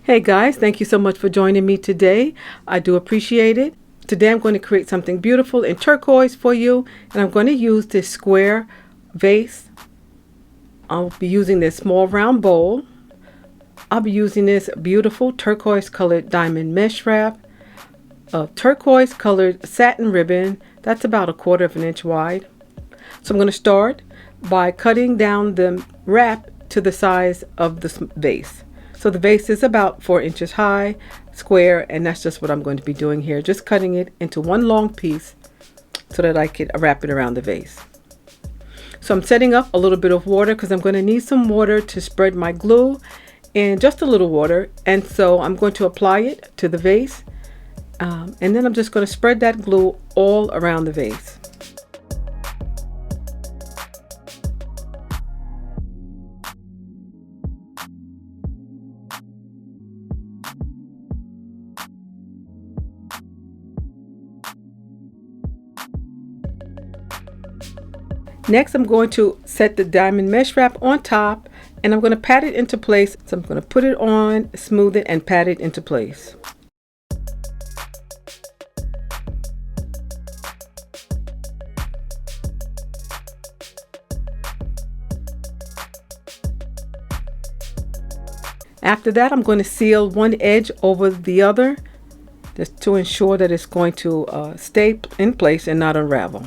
Hey guys, thank you so much for joining me today. I do appreciate it. Today I'm going to create something beautiful in turquoise for you, and I'm going to use this square vase. I'll be using this small round bowl. I'll be using this beautiful turquoise colored diamond mesh wrap, a turquoise colored satin ribbon that's about 1/4 inch wide. So I'm going to start by cutting down the wrap to the size of the vase. So the vase is about 4 inches high, square, and that's just what I'm going to be doing here. Just cutting it into one long piece so that I can wrap it around the vase. So I'm setting up a little bit of water because I'm going to need some water to spread my glue, and just a little water. And so I'm going to apply it to the vase, and then I'm just going to spread that glue all around the vase. Next, I'm going to set the diamond mesh wrap on top, and I'm going to pat it into place. So I'm going to put it on, smooth it, and pat it into place. After that, I'm going to seal one edge over the other, just to ensure that it's going to stay in place and not unravel.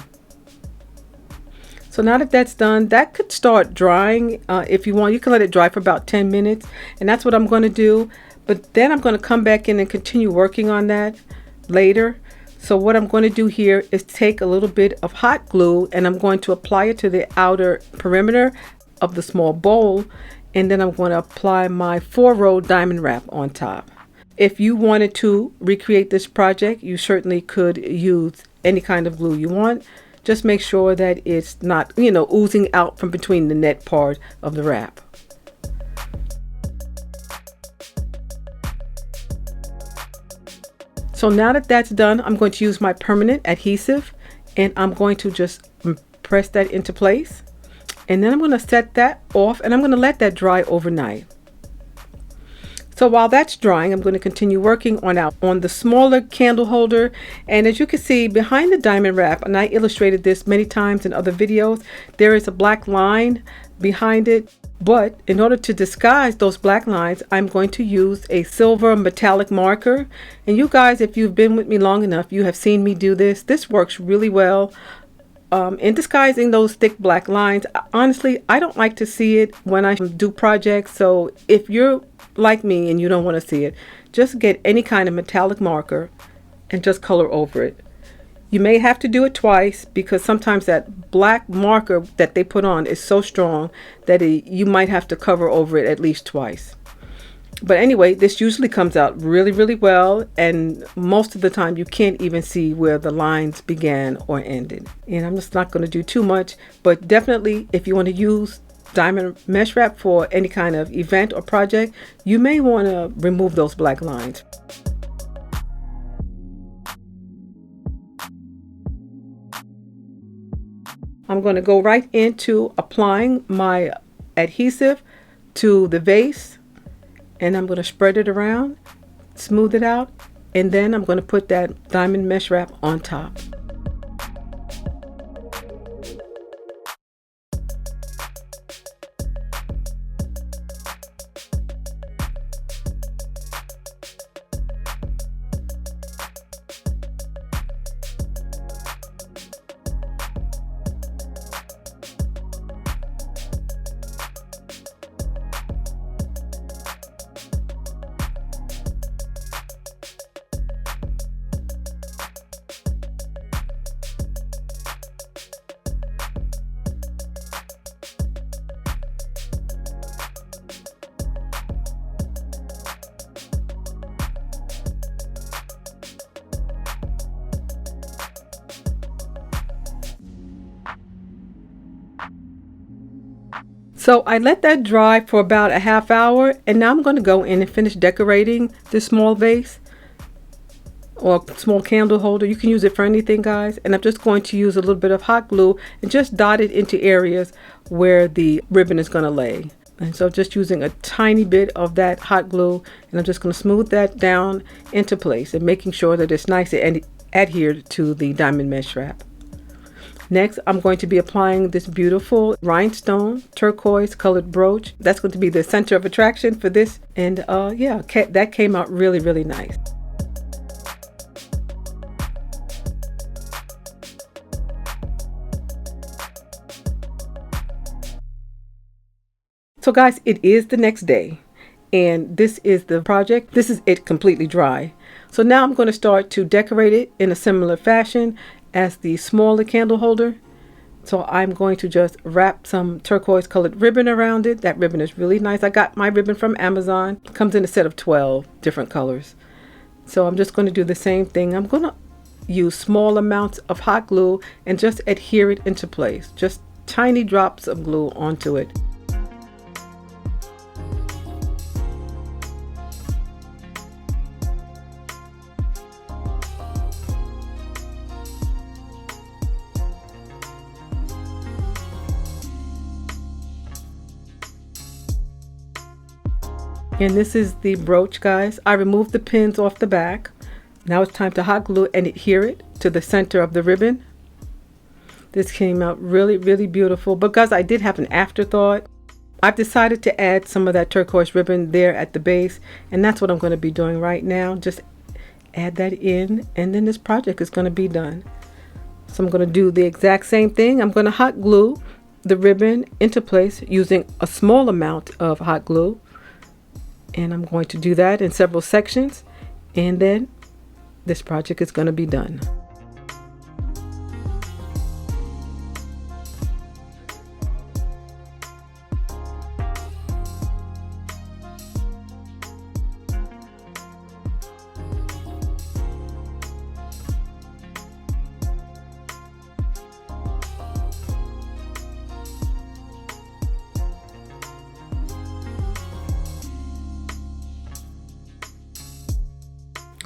So now that that's done, that could start drying. If you want, you can let it dry for about 10 minutes, and that's what I'm going to do. But then I'm going to come back in and continue working on that later. So what I'm going to do here is take a little bit of hot glue, and I'm going to apply it to the outer perimeter of the small bowl, and then I'm going to apply my 4-row diamond wrap on top. If you wanted to recreate this project, you certainly could use any kind of glue you want. Just make sure that it's not, oozing out from between the net part of the wrap. So now that that's done, I'm going to use my permanent adhesive, and I'm going to just press that into place. And then I'm going to set that off, and I'm going to let that dry overnight. So while that's drying, I'm going to continue working on the smaller candle holder. And as you can see behind the diamond wrap, and I illustrated this many times in other videos, there is a black line behind it. But in order to disguise those black lines, I'm going to use a silver metallic marker. And you guys, if you've been with me long enough, you have seen me do this. This works really well in disguising those thick black lines. Honestly, I don't like to see it when I do projects. So if you're like me and you don't want to see it, just get any kind of metallic marker and just color over it. You may have to do it twice because sometimes that black marker that they put on is so strong that you might have to cover over it at least twice. But anyway, this usually comes out really, really well, and most of the time you can't even see where the lines began or ended. And I'm just not going to do too much, but definitely if you want to use diamond mesh wrap for any kind of event or project, you may want to remove those black lines. I'm going to go right into applying my adhesive to the vase, and I'm going to spread it around, smooth it out, and then I'm going to put that diamond mesh wrap on top. So I let that dry for about a half hour, and now I'm going to go in and finish decorating this small vase or small candle holder. You can use it for anything, guys. And I'm just going to use a little bit of hot glue and just dot it into areas where the ribbon is going to lay. And so just using a tiny bit of that hot glue, and I'm just going to smooth that down into place and making sure that it's nice and adhered to the diamond mesh wrap. Next, I'm going to be applying this beautiful rhinestone turquoise colored brooch. That's going to be the center of attraction for this. And yeah, that came out really, really nice. So guys, it is the next day, and this is the project. This is it completely dry. So now I'm going to start to decorate it in a similar fashion as the smaller candle holder. So I'm going to just wrap some turquoise colored ribbon around it. That ribbon is really nice. I got my ribbon from Amazon. It comes in a set of 12 different colors. So I'm just going to do the same thing. I'm going to use small amounts of hot glue and just adhere it into place. Just tiny drops of glue onto it. And this is the brooch, guys. I removed the pins off the back. Now it's time to hot glue and adhere it to the center of the ribbon. This came out really, really beautiful. Because I did have an afterthought, I've decided to add some of that turquoise ribbon there at the base. And that's what I'm going to be doing right now. Just add that in, and then this project is going to be done. So I'm going to do the exact same thing. I'm going to hot glue the ribbon into place using a small amount of hot glue. And I'm going to do that in several sections, and then this project is going to be done.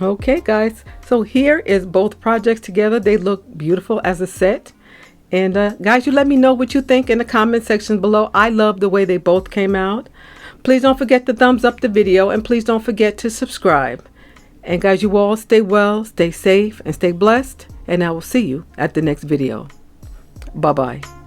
Okay guys, so here is both projects together. They look beautiful as a set. And guys, you let me know what you think in the comment section below. I love the way they both came out. Please don't forget to thumbs up the video, and please don't forget to subscribe. And guys, you all stay well, stay safe, and stay blessed. And I will see you at the next video. Bye-bye.